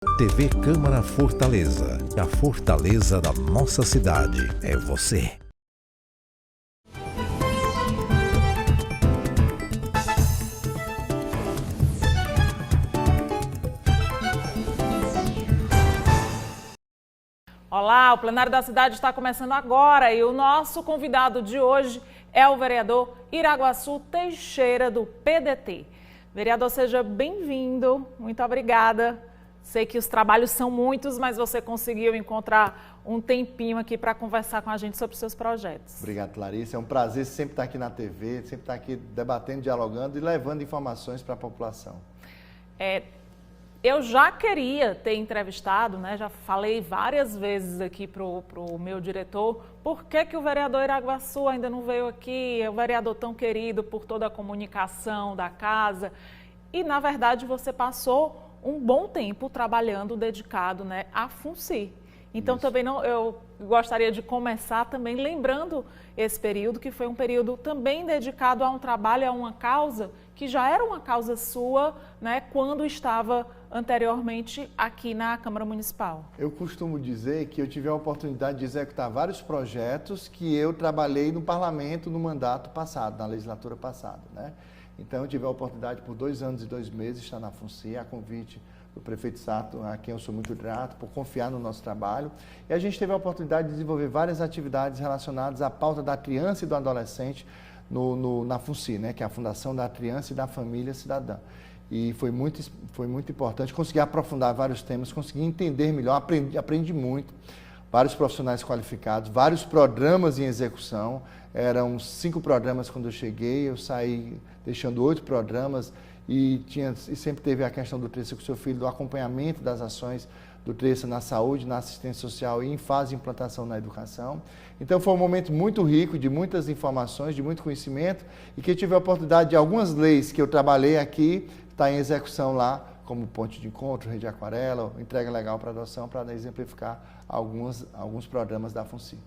TV Câmara Fortaleza, a fortaleza da nossa cidade é você. Olá, o plenário da cidade está começando agora e o nosso convidado de hoje é o vereador Iraguaçu Teixeira, do PDT. Vereador, seja bem-vindo, muito obrigada. Sei que os trabalhos são muitos, mas você conseguiu encontrar um tempinho aqui para conversar com a gente sobre os seus projetos. Obrigado, Larissa. É um prazer sempre estar aqui na TV, sempre estar aqui debatendo, dialogando e levando informações para a população. Eu já queria ter entrevistado, né? Já falei várias vezes aqui para o meu diretor, por que o vereador Iraguaçu ainda não veio aqui, é um vereador tão querido por toda a comunicação da casa. E, na verdade, você passou um bom tempo trabalhando dedicado, né, à FUNCI. Então, também eu gostaria de começar também lembrando esse período, que foi um período também dedicado a um trabalho, a uma causa, que já era uma causa sua, né, quando estava anteriormente aqui na Câmara Municipal. Eu costumo dizer que eu tive a oportunidade de executar vários projetos que eu trabalhei no Parlamento no mandato passado, na legislatura passada, né? Então, eu tive a oportunidade por 2 anos e 2 meses de estar na FUNCI, a convite do prefeito Sato, a quem eu sou muito grato por confiar no nosso trabalho. E a gente teve a oportunidade de desenvolver várias atividades relacionadas à pauta da criança e do adolescente na FUNCI, né, que é a Fundação da Criança e da Família Cidadã. E foi muito importante conseguir aprofundar vários temas, conseguir entender melhor, aprendi muito. Vários profissionais qualificados, vários programas em execução. Eram 5 programas quando eu cheguei, eu saí deixando 8 programas e sempre teve a questão do Treça com o seu filho, do acompanhamento das ações do Treça na saúde, na assistência social e em fase de implantação na educação. Então foi um momento muito rico, de muitas informações, de muito conhecimento e que eu tive a oportunidade de algumas leis que eu trabalhei aqui, estar em execução lá, como Ponte de Encontro, Rede Aquarela, Entrega Legal para Adoção, para exemplificar alguns programas da FUNCI.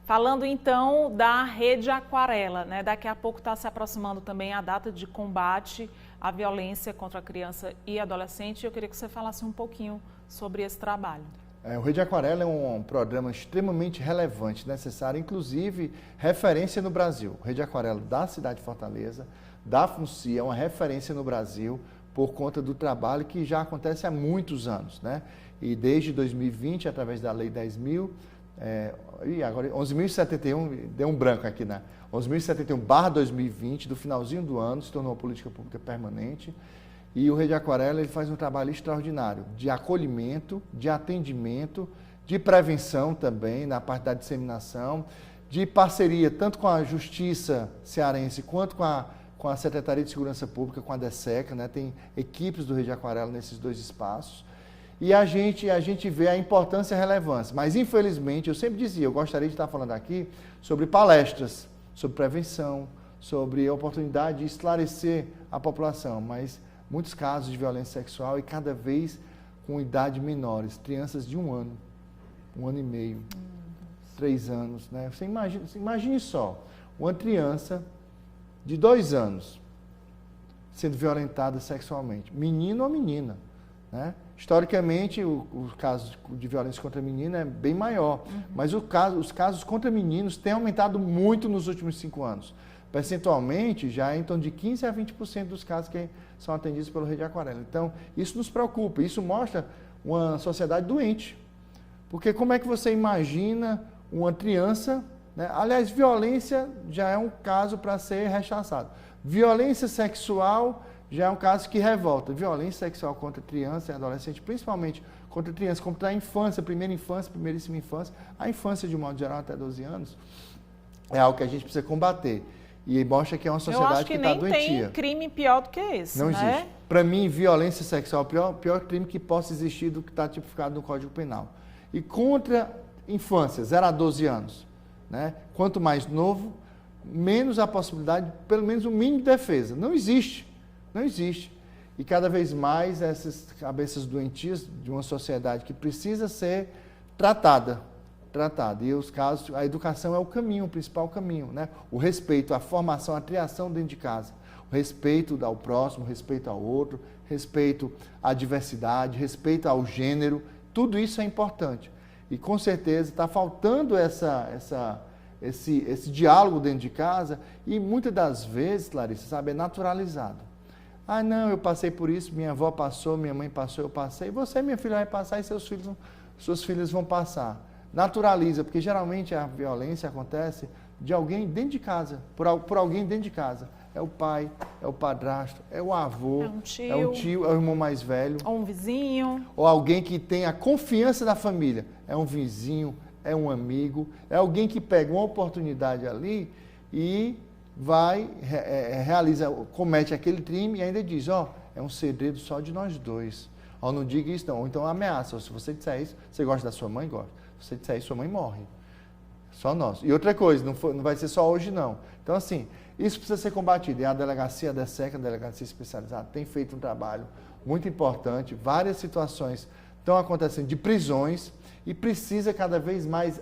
Falando então da Rede Aquarela, né? Daqui a pouco está se aproximando também a data de combate à violência contra a criança e adolescente. Eu queria que você falasse um pouquinho sobre esse trabalho. O Rede Aquarela é um programa extremamente relevante, necessário, inclusive referência no Brasil. O Rede Aquarela da cidade de Fortaleza, da FUNCI, é uma referência no Brasil por conta do trabalho que já acontece há muitos anos, né? E desde 2020, através da Lei 10.000, e agora 11.071, deu um branco aqui, né? 11.071/2020, do finalzinho do ano, se tornou uma política pública permanente. E o Rede Aquarela ele faz um trabalho extraordinário de acolhimento, de atendimento, de prevenção também, na parte da disseminação, de parceria tanto com a Justiça Cearense quanto com a Secretaria de Segurança Pública, com a DESECA, né? Tem equipes do Rede Aquarela nesses 2 espaços. E a gente vê a importância e a relevância. Mas, infelizmente, eu sempre dizia, eu gostaria de estar falando aqui sobre palestras, sobre prevenção, sobre a oportunidade de esclarecer a população, mas muitos casos de violência sexual e cada vez com idade menores, crianças de 1 ano, 1 ano e meio, 3 anos, né? Você imagine só, uma criança de 2 anos sendo violentada sexualmente, menino ou menina, né? Historicamente, o caso de violência contra a menina é bem maior, mas os casos contra meninos têm aumentado muito nos últimos 5 anos. Percentualmente, já é em torno de 15% a 20% dos casos que são atendidos pelo Rede Aquarela. Então, isso nos preocupa, isso mostra uma sociedade doente. Porque como é que você imagina uma criança, né? Aliás, violência já é um caso para ser rechaçado. Violência sexual já é um caso que revolta. Violência sexual contra criança e adolescente, principalmente contra criança, contra a infância, primeiríssima infância, a infância de um modo geral até 12 anos, é algo que a gente precisa combater. E mostra que é uma sociedade que está doentia. Eu acho que nem tem crime pior do que esse, não né? existe. Para mim, violência sexual é o pior crime que possa existir do que está tipificado no Código Penal. E contra infância, 0 a 12 anos, né? Quanto mais novo, menos a possibilidade, pelo menos o mínimo de defesa. Não existe. Não existe. E cada vez mais essas cabeças doentias de uma sociedade que precisa ser tratada. E os casos, a educação é o caminho, o principal caminho, né? O respeito, a formação, a criação dentro de casa. respeito ao próximo, respeito ao outro, respeito à diversidade, respeito ao gênero, tudo isso é importante. E com certeza está faltando esse diálogo dentro de casa e muitas das vezes, Larissa, sabe, é naturalizado. Ah, não, eu passei por isso, minha avó passou, minha mãe passou, eu passei, você, minha filha, vai passar e suas filhas vão passar. Naturaliza, porque geralmente a violência acontece de alguém dentro de casa, por alguém dentro de casa. É o pai, é o padrasto, é o avô, é o tio, é o irmão mais velho. Ou um vizinho. Ou alguém que tem a confiança da família. É um vizinho, é um amigo, é alguém que pega uma oportunidade ali e vai, comete aquele crime e ainda diz, é um segredo só de nós dois. Não diga isso não, ou então ameaça. Se você disser isso, você gosta da sua mãe? Gosta. Se você disser isso, sua mãe morre. Só nós. E outra coisa, não vai ser só hoje não. Então assim, isso precisa ser combatido. E a delegacia, a DESEC, a Delegacia Especializada, tem feito um trabalho muito importante. Várias situações estão acontecendo de prisões e precisa cada vez mais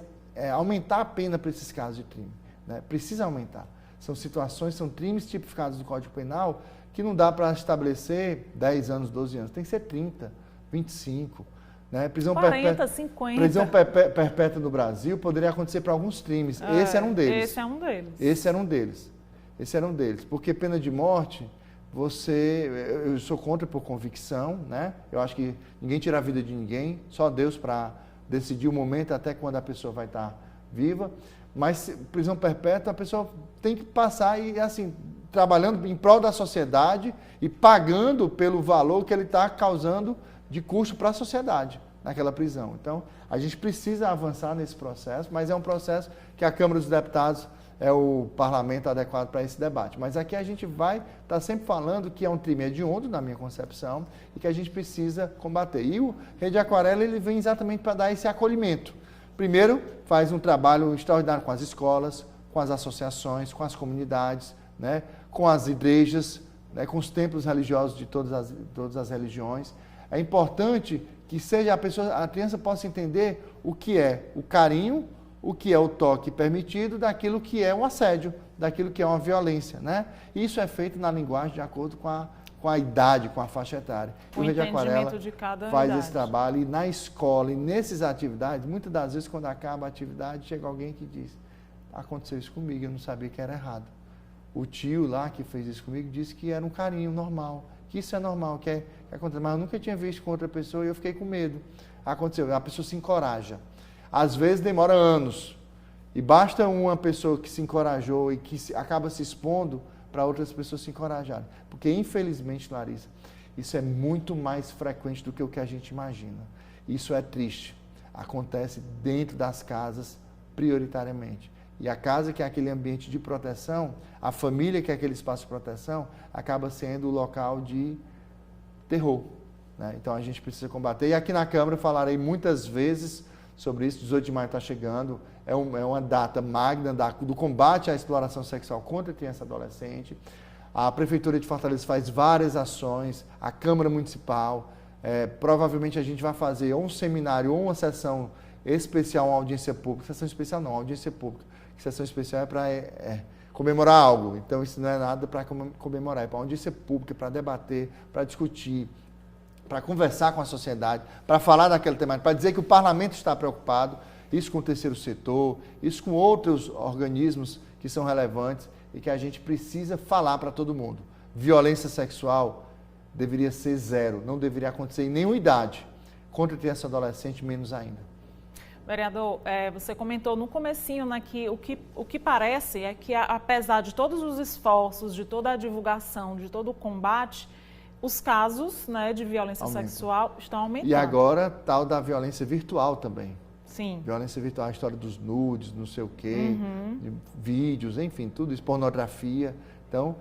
aumentar a pena para esses casos de crime. Né? Precisa aumentar. São situações, são crimes tipificados do Código Penal que não dá para estabelecer 10 anos, 12 anos. Tem que ser 30, 25. Né? Prisão 40, 50. Prisão perpétua no Brasil poderia acontecer para alguns crimes. Esse era um deles. Esse é um deles. Esse era um deles. Esse era um deles. Porque pena de morte, eu sou contra por convicção, né? Eu acho que ninguém tira a vida de ninguém, só Deus para decidir o momento até quando a pessoa vai estar viva. Mas prisão perpétua, a pessoa tem que passar e, assim, trabalhando em prol da sociedade e pagando pelo valor que ele está causando de custo para a sociedade naquela prisão. Então, a gente precisa avançar nesse processo, mas é um processo que a Câmara dos Deputados é o parlamento adequado para esse debate. Mas aqui a gente vai estar sempre falando que é um crime hediondo, na minha concepção, e que a gente precisa combater. E o Rede Aquarela ele vem exatamente para dar esse acolhimento. Primeiro, faz um trabalho extraordinário com as escolas, com as associações, com as comunidades, né, com as igrejas, né, com os templos religiosos de todas as religiões. É importante que a criança possa entender o que é o carinho, o que é o toque permitido, daquilo que é um assédio, daquilo que é uma violência, né? Isso é feito na linguagem de acordo com a idade, com a faixa etária. O Rede Aquarela de cada faz idade. esse trabalho e na escola e nessas atividades, muitas das vezes quando acaba a atividade, chega alguém que diz, aconteceu isso comigo, eu não sabia que era errado. O tio lá que fez isso comigo disse que era um carinho normal, que isso é normal, que acontece, mas eu nunca tinha visto com outra pessoa e eu fiquei com medo. Aconteceu, a pessoa se encoraja. Às vezes demora anos e basta uma pessoa que se encorajou e que acaba se expondo para outras pessoas se encorajarem. Porque, infelizmente, Larissa, isso é muito mais frequente do que o que a gente imagina. Isso é triste. Acontece dentro das casas, prioritariamente. E a casa, que é aquele ambiente de proteção, a família, que é aquele espaço de proteção, acaba sendo o local de terror. Né? Então, a gente precisa combater. E aqui na Câmara eu falarei muitas vezes sobre isso. 18 de maio está chegando. É uma data magna do combate à exploração sexual contra a criança e adolescente. A Prefeitura de Fortaleza faz várias ações, a Câmara Municipal. Provavelmente a gente vai fazer ou um seminário ou uma sessão especial, uma audiência pública. Sessão especial não, audiência pública. Sessão especial é para comemorar algo. Então, isso não é nada para comemorar, é para audiência pública, para debater, para discutir, para conversar com a sociedade, para falar daquela temática, para dizer que o parlamento está preocupado, isso com o terceiro setor, isso com outros organismos que são relevantes e que a gente precisa falar para todo mundo. Violência sexual deveria ser zero, não deveria acontecer em nenhuma idade. Contra criança e adolescente, menos ainda. Vereador, você comentou no comecinho, né, que o que parece é que, apesar de todos os esforços, de toda a divulgação, de todo o combate, os casos, né, de violência sexual estão aumentando. E agora, tal da violência virtual também. Sim. Violência virtual, a história dos nudes, não sei o quê, de vídeos, enfim, tudo isso, pornografia. Então,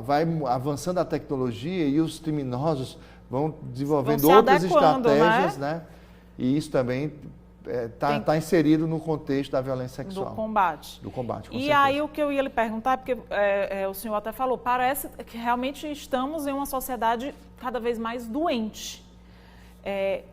vai avançando a tecnologia e os criminosos vão desenvolvendo outras estratégias, né? E isso também está inserido no contexto da violência sexual. Do combate. Do combate, com E certeza. aí o que eu ia lhe perguntar, porque o senhor até falou, parece que realmente estamos em uma sociedade cada vez mais doente.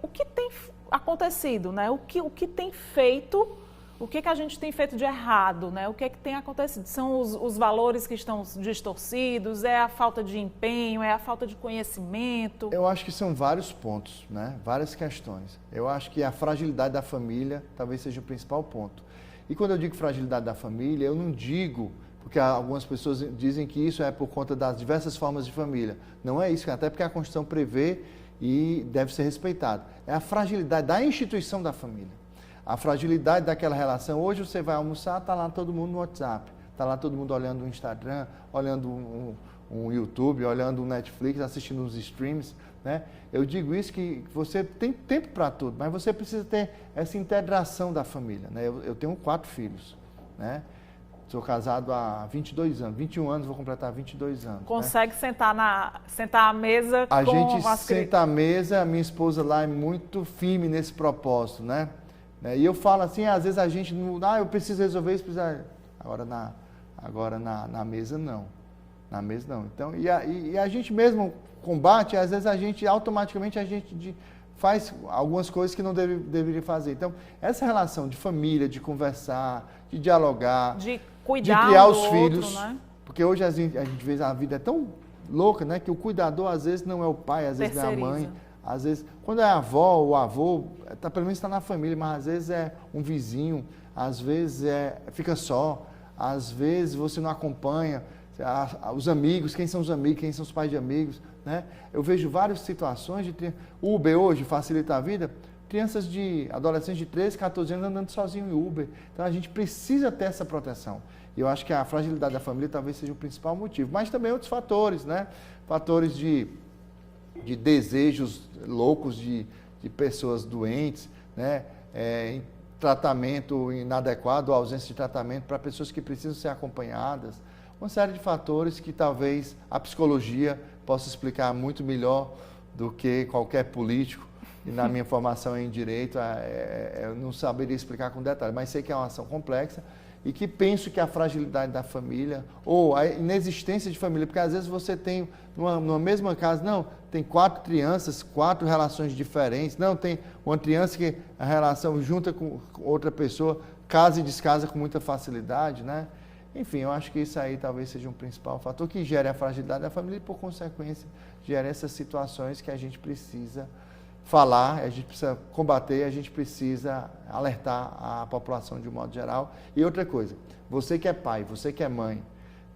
O que tem acontecido, né? O que tem feito, O que a gente tem feito de errado, né? O que tem acontecido? São os valores que estão distorcidos, é a falta de empenho, é a falta de conhecimento? Eu acho que são vários pontos, né? Várias questões. Eu acho que a fragilidade da família talvez seja o principal ponto. E quando eu digo fragilidade da família, eu não digo, porque algumas pessoas dizem que isso é por conta das diversas formas de família. Não é isso, até porque a Constituição prevê e deve ser respeitado. É a fragilidade da instituição da família. A fragilidade daquela relação. Hoje você vai almoçar, está lá todo mundo no WhatsApp, está lá todo mundo olhando o Instagram, olhando um YouTube, olhando um Netflix, assistindo os streams, né? Eu digo isso que você tem tempo para tudo, mas você precisa ter essa integração da família, né? Eu tenho 4 filhos, né? Sou casado há 22 anos, 21 anos, vou completar 22 anos. Consegue, né, sentar à mesa com as crianças? A gente senta à mesa, a minha esposa lá é muito firme nesse propósito, né? E eu falo assim, às vezes a gente não, eu preciso resolver isso, agora na mesa não. Na mesa não. Então, e a gente mesmo combate, às vezes automaticamente a gente faz algumas coisas que não deveria fazer. Então, essa relação de família, de conversar, de dialogar, de cuidar, de criar os outro, filhos, né? Porque hoje a gente vê a vida é tão louca, né, que o cuidador às vezes não é o pai, às vezes não é a mãe. Às vezes, quando é a avó ou o avô, pelo menos está na família, mas às vezes é um vizinho, às vezes fica só, às vezes você não acompanha, os amigos, quem são os amigos, quem são os pais de amigos, né? Eu vejo várias situações de Uber hoje facilita a vida, crianças adolescentes de 13, 14 anos andando sozinho em Uber. Então a gente precisa ter essa proteção. E eu acho que a fragilidade da família talvez seja o principal motivo, mas também outros fatores, né? Fatores de desejos loucos de pessoas doentes, né? Em tratamento inadequado, ausência de tratamento para pessoas que precisam ser acompanhadas. Uma série de fatores que talvez a psicologia possa explicar muito melhor do que qualquer político. E na minha formação em direito, eu não saberia explicar com detalhe, mas sei que é uma ação complexa e que penso que a fragilidade da família ou a inexistência de família, porque às vezes você tem numa mesma casa, tem 4 crianças, 4 relações diferentes, tem uma criança que a relação junta com outra pessoa, casa e descasa com muita facilidade, né? Enfim, eu acho que isso aí talvez seja um principal fator que gere a fragilidade da família e, por consequência, gera essas situações que a gente precisa falar, a gente precisa combater, a gente precisa alertar a população de um modo geral. E outra coisa, você que é pai, você que é mãe,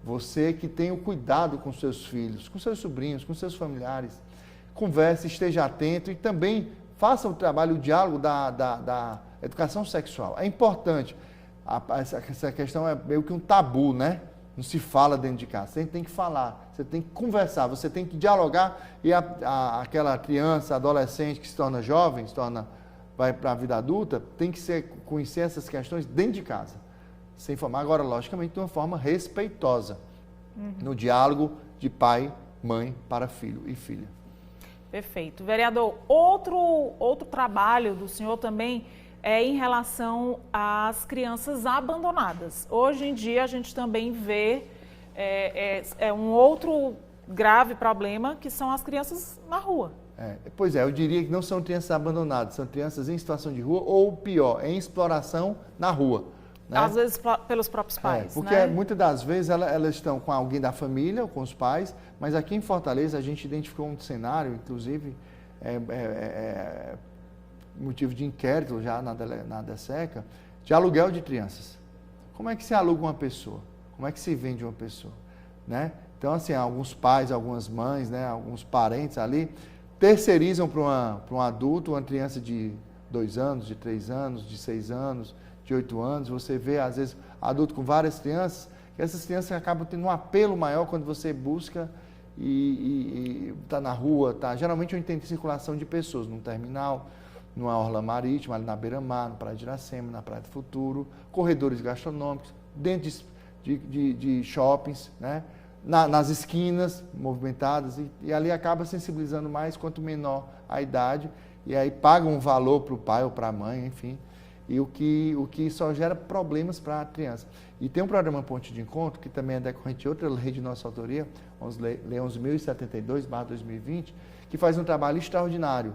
você que tem o cuidado com seus filhos, com seus sobrinhos, com seus familiares, converse, esteja atento e também faça o trabalho, o diálogo da educação sexual. É importante. Essa questão é meio que um tabu, né? Não se fala dentro de casa. Você tem que falar, você tem que conversar, você tem que dialogar e aquela criança, adolescente que se torna jovem, vai para a vida adulta, tem que conhecer essas questões dentro de casa. Se informar agora, logicamente, de uma forma respeitosa, no diálogo de pai, mãe para filho e filha. Perfeito. Vereador, outro trabalho do senhor também é em relação às crianças abandonadas. Hoje em dia a gente também vê um outro grave problema, que são as crianças na rua. Pois é, eu diria que não são crianças abandonadas, são crianças em situação de rua ou pior, em exploração na rua. Né? Às vezes pelos próprios pais. Porque né? Muitas das vezes elas estão com alguém da família ou com os pais, mas aqui em Fortaleza a gente identificou um cenário, inclusive motivo de inquérito já na DESECA, de aluguel de crianças. Como é que se aluga uma pessoa? Como é que se vende uma pessoa? Né? Então, assim, alguns pais, algumas mães, né, alguns parentes ali, terceirizam para um adulto, uma criança de 2 anos, de 3 anos, de 6 anos, de 8 anos. Você vê, às vezes, adulto com várias crianças, que essas crianças acabam tendo um apelo maior quando você busca e está na rua, geralmente onde tem circulação de pessoas, num terminal, numa orla marítima, ali na beira-mar, na Praia de Iracema, na Praia do Futuro, corredores gastronômicos, dentro de shoppings, né? Nas esquinas movimentadas, e ali acaba sensibilizando mais quanto menor a idade, e aí paga um valor para o pai ou para a mãe, enfim, e o que só gera problemas para a criança. E tem um programa Ponte de Encontro, que também é decorrente de outra lei de nossa autoria, Lei 11.072/2020, que faz um trabalho extraordinário.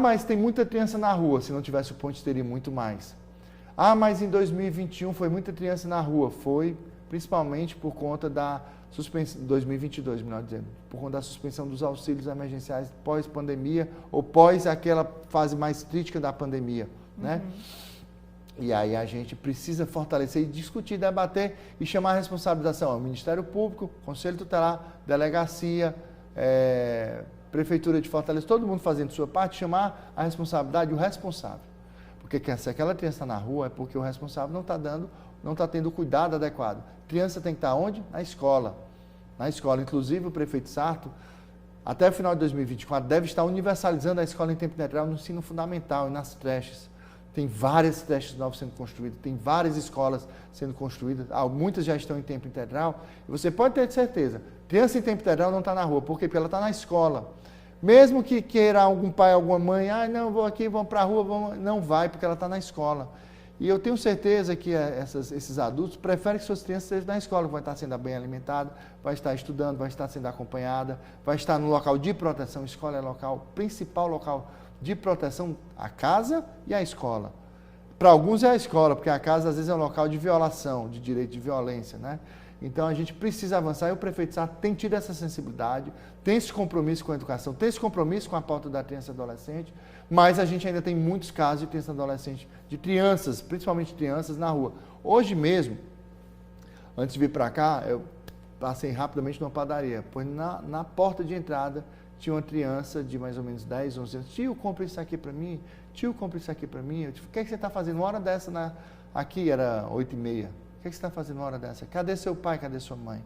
Mas tem muita criança na rua, se não tivesse o ponte teria muito mais. Ah, mas em 2021 foi muita criança na rua. Foi principalmente por conta da suspensão, 2022, melhor dizendo, por conta da suspensão dos auxílios emergenciais pós-pandemia ou pós aquela fase mais crítica da pandemia, né? E aí a gente precisa fortalecer e discutir, debater e chamar a responsabilização ao Ministério Público, Conselho Tutelar, Delegacia, Prefeitura de Fortaleza, todo mundo fazendo sua parte, chamar a responsabilidade o responsável. Porque se aquela criança está na rua é porque o responsável não está tendo o cuidado adequado. Criança tem que estar onde? Na escola. Na escola. Inclusive o prefeito Sarto, até o final de 2024, deve estar universalizando a escola em tempo integral no ensino fundamental e nas creches. Tem várias creches novas sendo construídas, tem várias escolas sendo construídas, muitas já estão em tempo integral. E você pode ter certeza, criança em tempo integral não está na rua. Por quê? Porque ela está na escola. Mesmo que queira algum pai, alguma mãe, não, vou aqui, vamos para a rua, não vai, porque ela está na escola. E eu tenho certeza que esses adultos preferem que suas crianças estejam na escola, vai estar sendo bem alimentada, vai estar estudando, vai estar sendo acompanhada, vai estar no local de proteção. A escola é o principal local de proteção, a casa e a escola. Para alguns é a escola, porque a casa às vezes é um local de violação, de direito de violência, né? Então a gente precisa avançar e o prefeito Sarto tem tido essa sensibilidade, tem esse compromisso com a educação, tem esse compromisso com a pauta da criança e adolescente, mas a gente ainda tem muitos casos de criança e adolescente, de crianças, principalmente crianças na rua. Hoje mesmo, antes de vir para cá, eu passei rapidamente numa padaria, pois na porta de entrada tinha uma criança de mais ou menos 10, 11 anos. Tio, compra isso aqui para mim. Tio, compra isso aqui para mim. Eu disse, o que é que você está fazendo uma hora dessa? Aqui era 8h30. O que é que você está fazendo uma hora dessa? Cadê seu pai? Cadê sua mãe?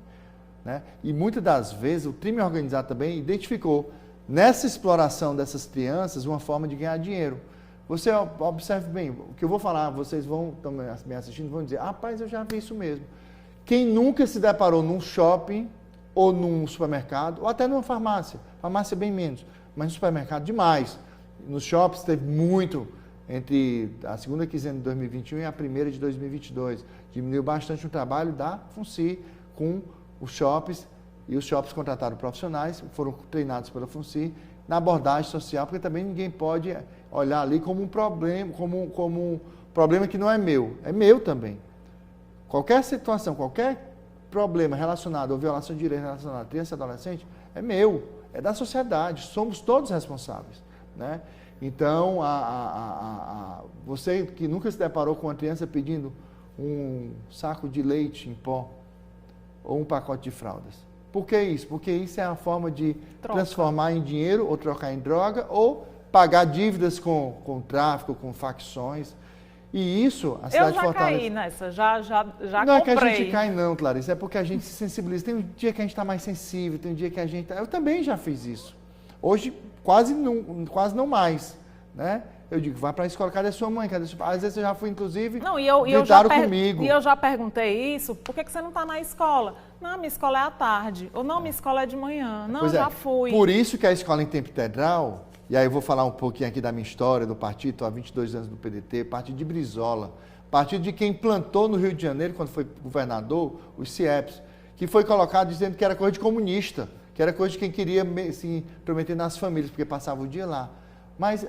Né? E muitas das vezes o crime organizado também identificou nessa exploração dessas crianças uma forma de ganhar dinheiro. Você observe bem, o que eu vou falar, vocês vão me assistindo, vão dizer, rapaz, eu já vi isso mesmo. Quem nunca se deparou num shopping ou num supermercado, ou até numa farmácia bem menos, mas no supermercado demais. Nos shoppings teve muito, entre a segunda quinzena de 2021 e a primeira de 2022. Diminuiu bastante o trabalho da FUNCI com os shoppings, e os shoppings contrataram profissionais, foram treinados pela FUNCI na abordagem social, porque também ninguém pode olhar ali como um problema, como um problema que não é meu também. Qualquer situação, qualquer problema relacionado ou violação de direito relacionado a criança e adolescente é meu, é da sociedade, somos todos responsáveis, né? Então, você que nunca se deparou com uma criança pedindo um saco de leite em pó ou um pacote de fraldas. Por que isso? Porque isso é a forma de transformar em dinheiro ou trocar em droga ou pagar dívidas com tráfico, com facções. E isso, a cidade de Fortaleza... Eu já caí nessa, já não comprei. É que a gente cai não, Clarice, é porque a gente se sensibiliza. Tem um dia que a gente está mais sensível, tem um dia que a gente... Eu também já fiz isso. Hoje, quase não mais, né? Eu digo, vai para a escola, cadê sua mãe? Cadê sua... Às vezes eu já fui, inclusive, gritaram comigo. E eu já perguntei isso, por que você não está na escola? Não, minha escola é à tarde. Ou não, minha escola é de manhã. Não, eu já fui. Por isso que a escola em tempo integral... E aí eu vou falar um pouquinho aqui da minha história, do partido, estou há 22 anos do PDT, partido de Brizola, partido de quem plantou no Rio de Janeiro, quando foi governador, os CIEPs, que foi colocado dizendo que era coisa de comunista, que era coisa de quem queria se intrometer nas famílias, porque passava o dia lá. Mas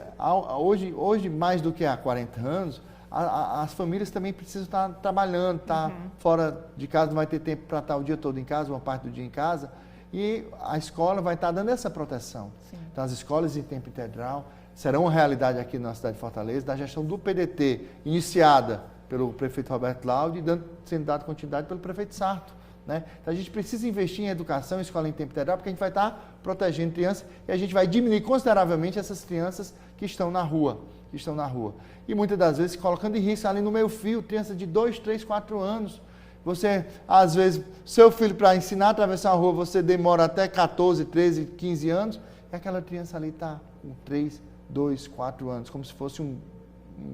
hoje mais do que há 40 anos, as famílias também precisam estar trabalhando, estar fora de casa, não vai ter tempo para estar o dia todo em casa, uma parte do dia em casa, e a escola vai estar dando essa proteção. Sim. Então, as escolas em tempo integral serão uma realidade aqui na cidade de Fortaleza, da gestão do PDT, iniciada pelo prefeito Roberto Laude e sendo dada continuidade pelo prefeito Sarto. Né? Então, a gente precisa investir em educação, escola em tempo integral, porque a gente vai estar protegendo crianças e a gente vai diminuir consideravelmente essas crianças que estão na rua. E muitas das vezes colocando em risco ali no meio fio, criança de 2, 3, 4 anos. Você, às vezes, seu filho para ensinar a atravessar a rua, você demora até 14, 13, 15 anos, e aquela criança ali está com 3, 2, 4 anos, como se fosse um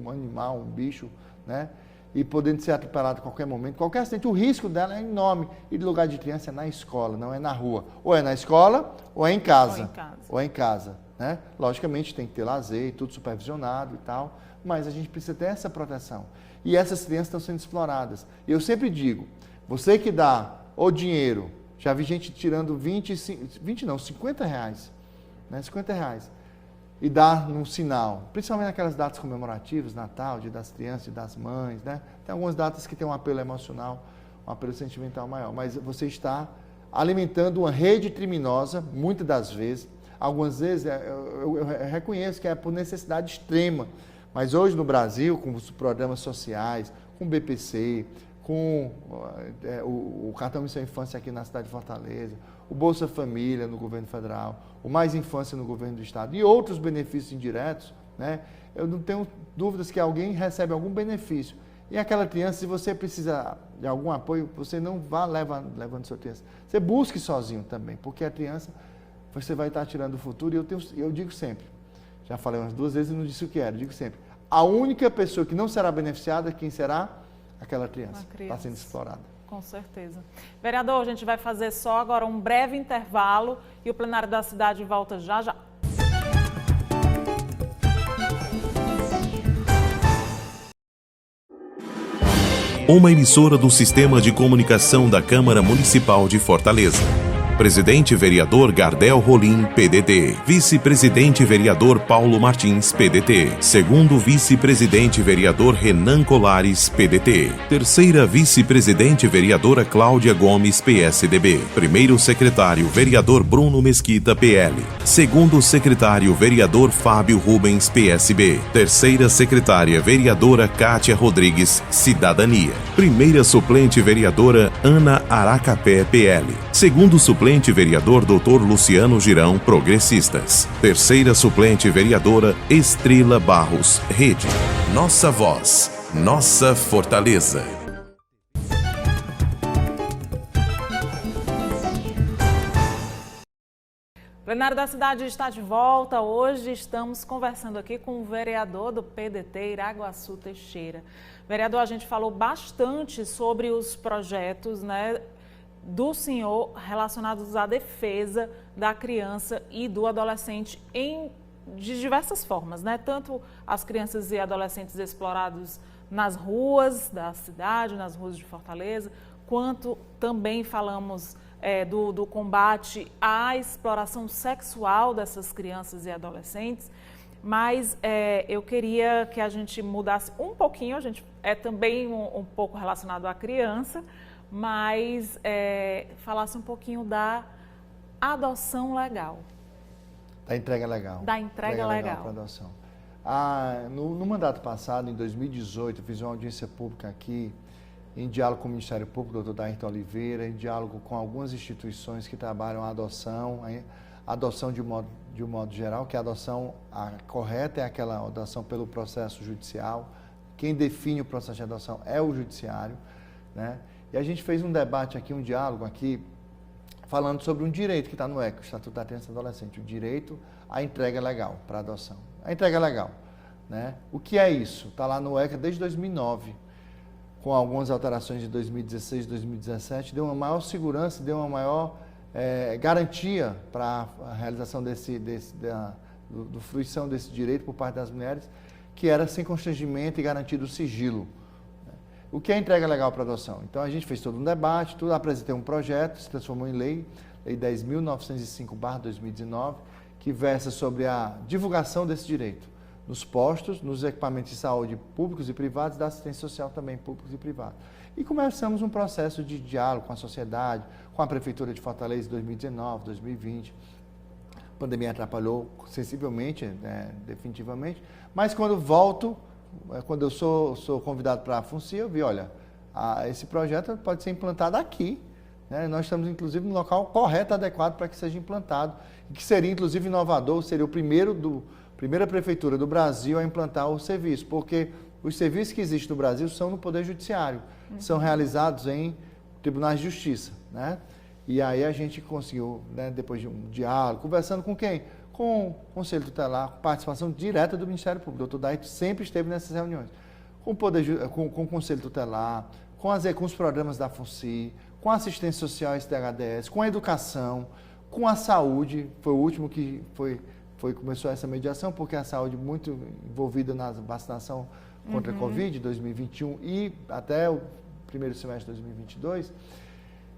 animal, um bicho, né? E podendo ser atropelado a qualquer momento, qualquer acidente, o risco dela é enorme. E de lugar de criança é na escola, não é na rua. Ou é na escola, ou é em casa. Ou é em casa, né? Logicamente tem que ter lazer, tudo supervisionado e tal, mas a gente precisa ter essa proteção. E essas crianças estão sendo exploradas. Eu sempre digo, você que dá o dinheiro, já vi gente tirando 50 reais, né? 50 reais. e dar um sinal, principalmente naquelas datas comemorativas, Natal, Dia das Crianças, Dia das Mães, né? Tem algumas datas que tem um apelo emocional, um apelo sentimental maior, mas você está alimentando uma rede criminosa, muitas das vezes. Algumas vezes eu reconheço que é por necessidade extrema, mas hoje no Brasil, com os programas sociais, com o BPC, com o Cartão Missão Infância aqui na cidade de Fortaleza, o Bolsa Família no governo federal, o Mais Infância no governo do estado e outros benefícios indiretos, né? Eu não tenho dúvidas que alguém recebe algum benefício. E aquela criança, se você precisa de algum apoio, você não vá levando sua criança. Você busque sozinho também, porque a criança, você vai estar tirando o futuro. E eu digo sempre, já falei umas 2 vezes e não disse o que era, digo sempre, a única pessoa que não será beneficiada, quem será? Aquela criança que está sendo explorada. Com certeza. Vereador, a gente vai fazer só agora um breve intervalo e o plenário da cidade volta já já. Uma emissora do Sistema de Comunicação da Câmara Municipal de Fortaleza. Presidente Vereador Gardel Rolim, PDT. Vice-Presidente Vereador Paulo Martins, PDT. Segundo Vice-Presidente Vereador Renan Colares, PDT. Terceira Vice-Presidente Vereadora Cláudia Gomes, PSDB. Primeiro Secretário Vereador Bruno Mesquita, PL. Segundo Secretário Vereador Fábio Rubens, PSB. Terceira Secretária Vereadora Kátia Rodrigues, Cidadania. Primeira Suplente Vereadora Ana Aracapé, PL. Segundo Suplente Vereador Dr. Luciano Girão, Progressistas. Terceira Suplente Vereadora Estrela Barros, Rede. Nossa voz, nossa fortaleza. O plenário da cidade está de volta. Hoje estamos conversando aqui com o vereador do PDT, Iraguaçu Teixeira. Vereador, a gente falou bastante sobre os projetos, né, do senhor relacionados à defesa da criança e do adolescente de diversas formas, né? Tanto as crianças e adolescentes explorados nas ruas da cidade, nas ruas de Fortaleza, quanto também falamos do combate à exploração sexual dessas crianças e adolescentes. Mas eu queria que a gente mudasse um pouquinho, a gente é também um pouco relacionado à criança, mas falasse um pouquinho da adoção legal. Da entrega legal. Da entrega legal. Para adoção. No mandato passado, em 2018, eu fiz uma audiência pública aqui, em diálogo com o Ministério Público, Dr. Dairton Oliveira, em diálogo com algumas instituições que trabalham a adoção de um modo geral, que a adoção correta é aquela adoção pelo processo judicial. Quem define o processo de adoção é o judiciário, né? E a gente fez um debate aqui, um diálogo aqui, falando sobre um direito que está no ECA, o Estatuto da Criança e do Adolescente, o direito à entrega legal para adoção. A entrega legal, né? O que é isso? Está lá no ECA desde 2009, com algumas alterações de 2016 e 2017, deu uma maior segurança, deu uma maior garantia para a realização do fruição desse direito por parte das mulheres, que era sem constrangimento e garantido o sigilo. O que é entrega legal para adoção? Então, a gente fez todo um debate, apresentei um projeto, se transformou em lei 10.905/2019, que versa sobre a divulgação desse direito nos postos, nos equipamentos de saúde públicos e privados, da assistência social também públicos e privados. E começamos um processo de diálogo com a sociedade, com a Prefeitura de Fortaleza em 2019, 2020. A pandemia atrapalhou sensivelmente, definitivamente, mas quando eu sou convidado para a FUNCIA, eu vi, olha, esse projeto pode ser implantado aqui, né? Nós estamos, inclusive, no local correto, adequado para que seja implantado, e que seria, inclusive, inovador, seria o primeira prefeitura do Brasil a implantar o serviço, porque os serviços que existem no Brasil são no Poder Judiciário, são realizados em tribunais de justiça, né? E aí a gente conseguiu, né, depois de um diálogo, conversando com quem? Com o Conselho Tutelar, com participação direta do Ministério Público. O Dr. Dairton sempre esteve nessas reuniões. Com o Conselho Tutelar, com os programas da FUNCI, com a assistência social STHDS, com a educação, com a saúde. Foi o último que começou essa mediação, porque a saúde muito envolvida na vacinação contra a Covid 2021 e até o primeiro semestre de 2022.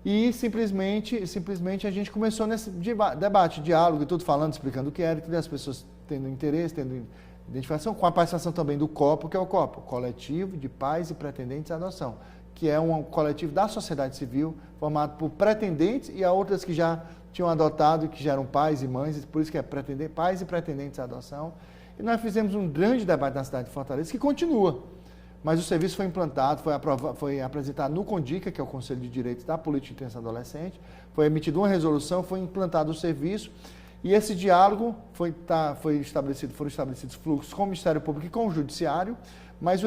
E simplesmente a gente começou nesse debate, diálogo e tudo falando, explicando o que era, e as pessoas tendo interesse, tendo identificação, com a participação também do COPO, que é o COPO, Coletivo de Pais e Pretendentes à Adoção, que é um coletivo da sociedade civil, formado por pretendentes e há outras que já tinham adotado, que já eram pais e mães, por isso que é pais e pretendentes à adoção. E nós fizemos um grande debate na cidade de Fortaleza, que continua. Mas o serviço foi implantado, foi apresentado no CONDICA, que é o Conselho de Direitos da Política de Criança e Adolescente, foi emitida uma resolução, foi implantado o serviço, e esse diálogo foram estabelecidos fluxos com o Ministério Público e com o Judiciário, mas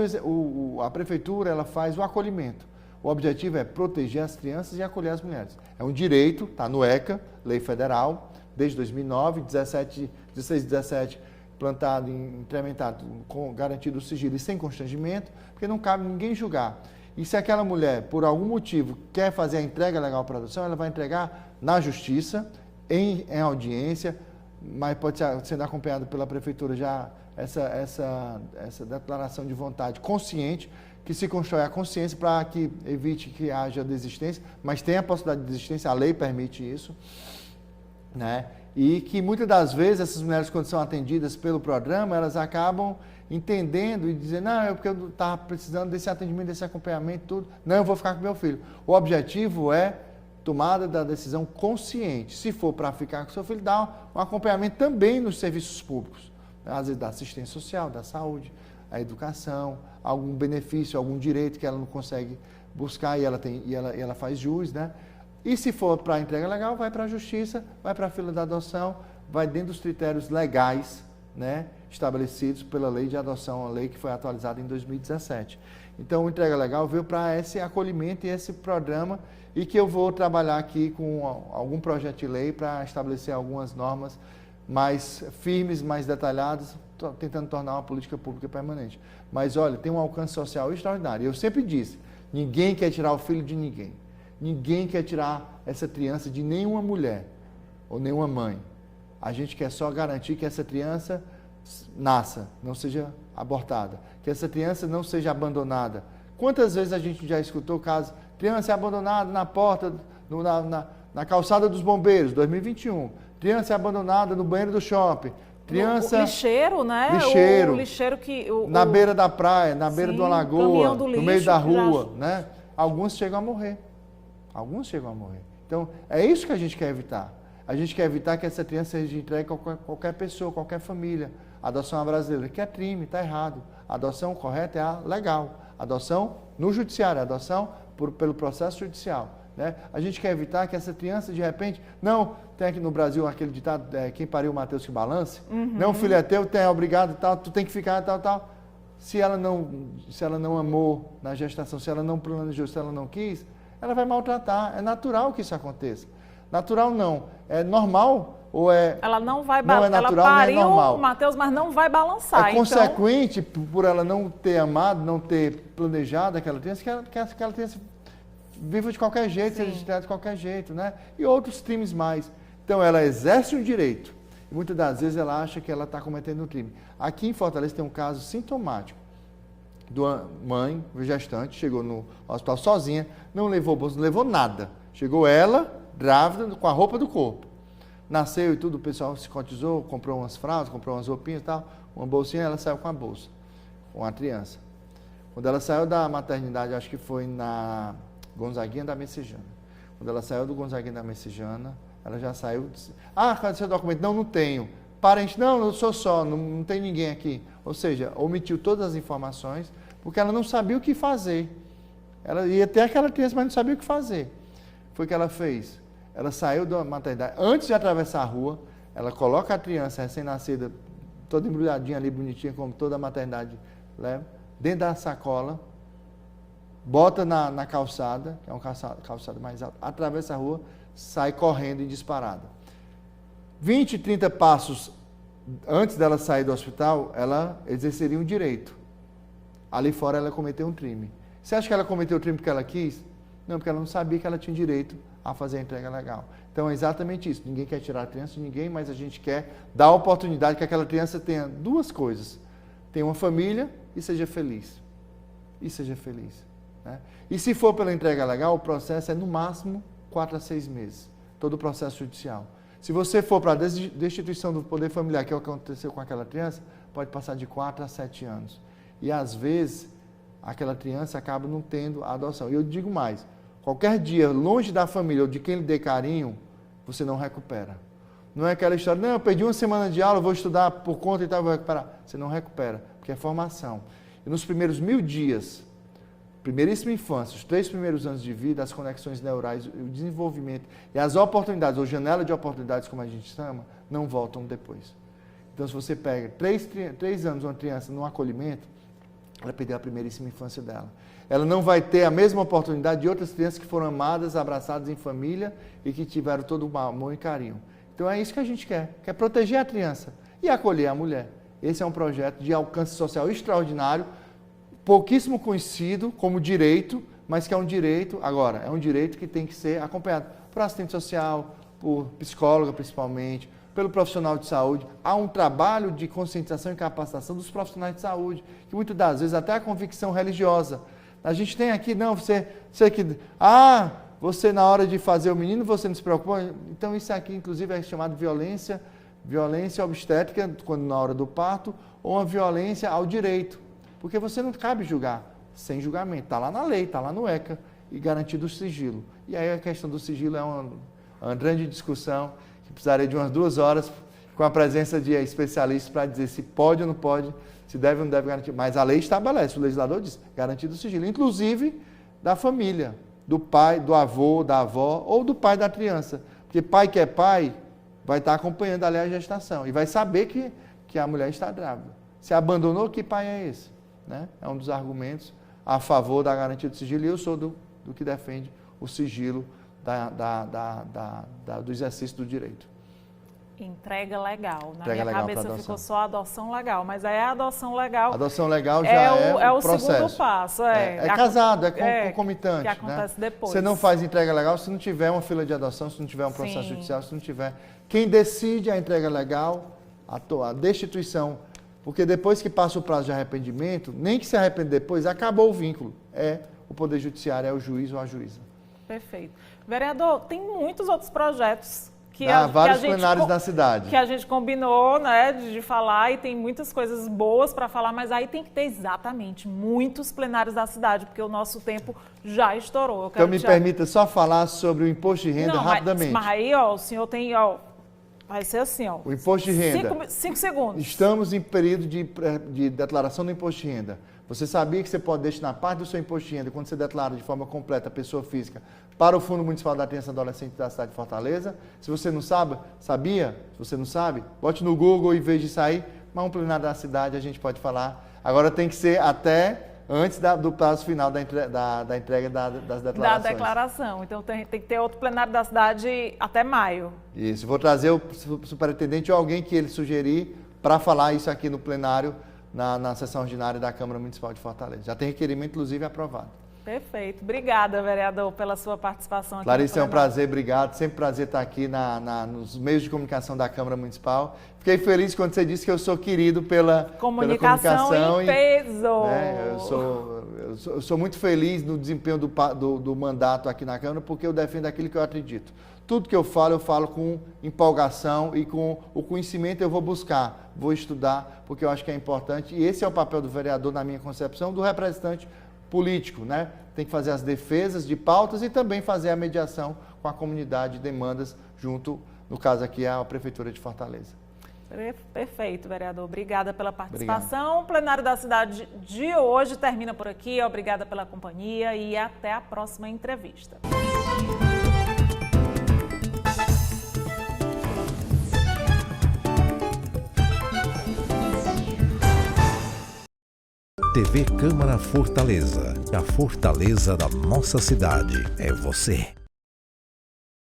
a Prefeitura ela faz o acolhimento. O objetivo é proteger as crianças e acolher as mulheres. É um direito, está no ECA, Lei Federal, desde 2009, 16 e 17, implementado, garantido o sigilo e sem constrangimento, porque não cabe ninguém julgar. E se aquela mulher, por algum motivo, quer fazer a entrega legal para adoção, ela vai entregar na justiça, em audiência, mas pode ser sendo acompanhado pela Prefeitura já essa declaração de vontade consciente, que se constrói a consciência para que evite que haja desistência, mas tem a possibilidade de desistência, a lei permite isso, né? E que muitas das vezes essas mulheres, quando são atendidas pelo programa, elas acabam entendendo e dizendo, não, é porque eu estava precisando desse atendimento, desse acompanhamento, tudo. Não, eu vou ficar com meu filho. O objetivo é tomada da decisão consciente. Se for para ficar com seu filho, dá um acompanhamento também nos serviços públicos. Às vezes da assistência social, da saúde, a educação, algum benefício, algum direito que ela não consegue buscar e ela faz jus, né? E se for para a entrega legal, vai para a justiça, vai para a fila da adoção, vai dentro dos critérios legais, né, estabelecidos pela lei de adoção, a lei que foi atualizada em 2017. Então, o Entrega Legal veio para esse acolhimento e esse programa e que eu vou trabalhar aqui com algum projeto de lei para estabelecer algumas normas mais firmes, mais detalhadas, tentando tornar uma política pública permanente. Mas, olha, tem um alcance social extraordinário. Eu sempre disse, ninguém quer tirar o filho de ninguém. Ninguém quer tirar essa criança de nenhuma mulher ou nenhuma mãe. A gente quer só garantir que essa criança nasça, não seja abortada, que essa criança não seja abandonada. Quantas vezes a gente já escutou casos, criança é abandonada na porta, na calçada dos bombeiros, 2021, criança é abandonada no banheiro do shopping, criança... O lixeiro, né? Lixeiro. O lixeiro que... na beira da praia, na beira de uma lagoa, no meio da rua, já... né? Alguns chegam a morrer. Então, é isso que a gente quer evitar. A gente quer evitar que essa criança seja entregue a qualquer pessoa, qualquer família. A adoção brasileira, que é crime, está errado. A adoção correta é a legal. A adoção no judiciário, a adoção pelo processo judicial. Né? A gente quer evitar que essa criança, de repente... Não, tem aqui no Brasil aquele ditado, quem pariu, Mateus que balance. Uhum. Não, filho é teu, é obrigado, tal, tu tem que ficar, tal. Se ela não amou na gestação, se ela não planejou, se ela não quis... ela vai maltratar. É natural que isso aconteça. Natural não. É normal ou é... Ela não vai balançar. Não é natural, ela pariu, não é normal. Matheus, mas não vai balançar. É consequente, por ela não ter amado, não ter planejado aquela criança, que aquela criança viva de qualquer jeito, seja distraída de qualquer jeito, né? E outros crimes mais. Então, ela exerce um direito. E muitas das vezes ela acha que ela está cometendo um crime. Aqui em Fortaleza tem um caso sintomático. De uma mãe gestante, chegou no hospital sozinha, não levou bolsa, não levou nada. Chegou ela, grávida, com a roupa do corpo. Nasceu e tudo, o pessoal se cotizou, comprou umas fraldas, comprou umas roupinhas e tal, uma bolsinha, ela saiu com a bolsa, com a criança. Quando ela saiu da maternidade, acho que foi na Gonzaguinha da Messejana. Quando ela saiu do Gonzaguinha da Messejana, ela já saiu, cadê seu documento? Não tenho. Parente, não, eu sou só, não tem ninguém aqui. Ou seja, omitiu todas as informações, porque ela não sabia o que fazer. Ela ia ter aquela criança, mas não sabia o que fazer. Foi o que ela fez. Ela saiu da maternidade. Antes de atravessar a rua, ela coloca a criança recém-nascida, toda embrulhadinha ali, bonitinha, como toda a maternidade leva, dentro da sacola, bota na calçada, que é uma calçada mais alta, atravessa a rua, sai correndo e disparada. 20, 30 passos antes dela sair do hospital, ela exerceria um direito. Ali fora ela cometeu um crime. Você acha que ela cometeu o crime porque ela quis? Não, porque ela não sabia que ela tinha direito a fazer a entrega legal. Então é exatamente isso. Ninguém quer tirar a criança de ninguém, mas a gente quer dar a oportunidade que aquela criança tenha duas coisas. Tenha uma família e seja feliz. Né? E se for pela entrega legal, o processo é no máximo 4 a 6 meses. Todo o processo judicial. Se você for para a destituição do poder familiar, que é o que aconteceu com aquela criança, pode passar de 4 a 7 anos. E às vezes, aquela criança acaba não tendo a adoção. E eu digo mais, qualquer dia longe da família ou de quem lhe dê carinho, você não recupera. Não é aquela história, não, eu perdi uma semana de aula, vou estudar por conta e tal, vou recuperar. Você não recupera, porque é formação. E nos primeiros 1000 dias, primeiríssima infância, os 3 primeiros anos de vida, as conexões neurais, o desenvolvimento e as oportunidades, ou janela de oportunidades, como a gente chama, não voltam depois. Então, se você pega 3 anos uma criança no acolhimento, ela perdeu a primeiríssima infância dela. Ela não vai ter a mesma oportunidade de outras crianças que foram amadas, abraçadas em família e que tiveram todo o amor e carinho. Então, é isso que a gente quer proteger a criança e acolher a mulher. Esse é um projeto de alcance social extraordinário, pouquíssimo conhecido como direito, mas que é um direito, agora, é um direito que tem que ser acompanhado por assistente social, por psicóloga principalmente, pelo profissional de saúde. Há um trabalho de conscientização e capacitação dos profissionais de saúde, que muitas das vezes até a convicção religiosa. A gente tem aqui, não, você que... você na hora de fazer o menino, você não se preocupa. Então isso aqui, inclusive, é chamado violência obstétrica, quando na hora do parto, ou uma violência ao direito. Porque você não cabe julgar sem julgamento. Está lá na lei, está lá no ECA, e garantido o sigilo. E aí a questão do sigilo é uma grande discussão, que precisaria de umas 2 horas, com a presença de especialistas para dizer se pode ou não pode, se deve ou não deve garantir. Mas a lei estabelece, o legislador diz, garantido o sigilo, inclusive da família, do pai, do avô, da avó ou do pai da criança. Porque pai que é pai vai estar acompanhando ali a gestação e vai saber que a mulher está grávida. Se abandonou, que pai é esse? Né? É um dos argumentos a favor da garantia do sigilo, e eu sou do que defende o sigilo do exercício do direito. Entrega legal. Na Entrega minha legal cabeça ficou só adoção legal, mas aí a adoção legal... Adoção legal já é o processo. Segundo passo. É casado, é concomitante. Que acontece, né? Depois. Você não faz entrega legal se não tiver uma fila de adoção, se não tiver um processo judicial, se não tiver... Quem decide a entrega legal, a destituição, porque depois que passa o prazo de arrependimento, nem que se arrepende depois, acabou o vínculo. É o Poder Judiciário, é o juiz ou a juíza. Perfeito. Vereador, tem muitos outros projetos vários plenários na cidade. Que a gente combinou, né, de falar, e tem muitas coisas boas para falar, mas aí tem que ter exatamente muitos plenários da cidade, porque o nosso tempo já estourou. Então me permita só falar sobre o imposto de renda rapidamente. Mas aí, o senhor tem, vai ser assim, o imposto de renda. 5 segundos. Estamos em período de declaração do imposto de renda. Você sabia que você pode destinar parte do seu imposto de renda, quando você declara de forma completa a pessoa física, para o Fundo Municipal da Criança e Adolescente da cidade de Fortaleza? Se você não sabe, sabia? Se você não sabe, bote no Google e veja isso aí. Mas um plenário da cidade a gente pode falar. Agora tem que ser até antes do prazo final da entrega das declarações. Da declaração. Então tem que ter outro plenário da cidade até maio. Isso. Vou trazer o superintendente ou alguém que ele sugerir para falar isso aqui no plenário, na sessão ordinária da Câmara Municipal de Fortaleza. Já tem requerimento, inclusive, aprovado. Perfeito. Obrigada, vereador, pela sua participação aqui. Larissa, é um prazer, obrigado. Sempre prazer estar aqui nos meios de comunicação da Câmara Municipal. Fiquei feliz quando você disse que eu sou querido pela comunicação em peso. Eu sou muito feliz no desempenho do mandato aqui na Câmara, porque eu defendo aquilo que eu acredito. Tudo que eu falo com empolgação e com o conhecimento eu vou buscar, vou estudar, porque eu acho que é importante. E esse é o papel do vereador, na minha concepção, do representante político, né? Tem que fazer as defesas de pautas e também fazer a mediação com a comunidade de demandas junto, no caso aqui, à Prefeitura de Fortaleza. Perfeito, vereador. Obrigada pela participação. Obrigado. O plenário da cidade de hoje termina por aqui. Obrigada pela companhia e até a próxima entrevista. TV Câmara Fortaleza. A fortaleza da nossa cidade é você.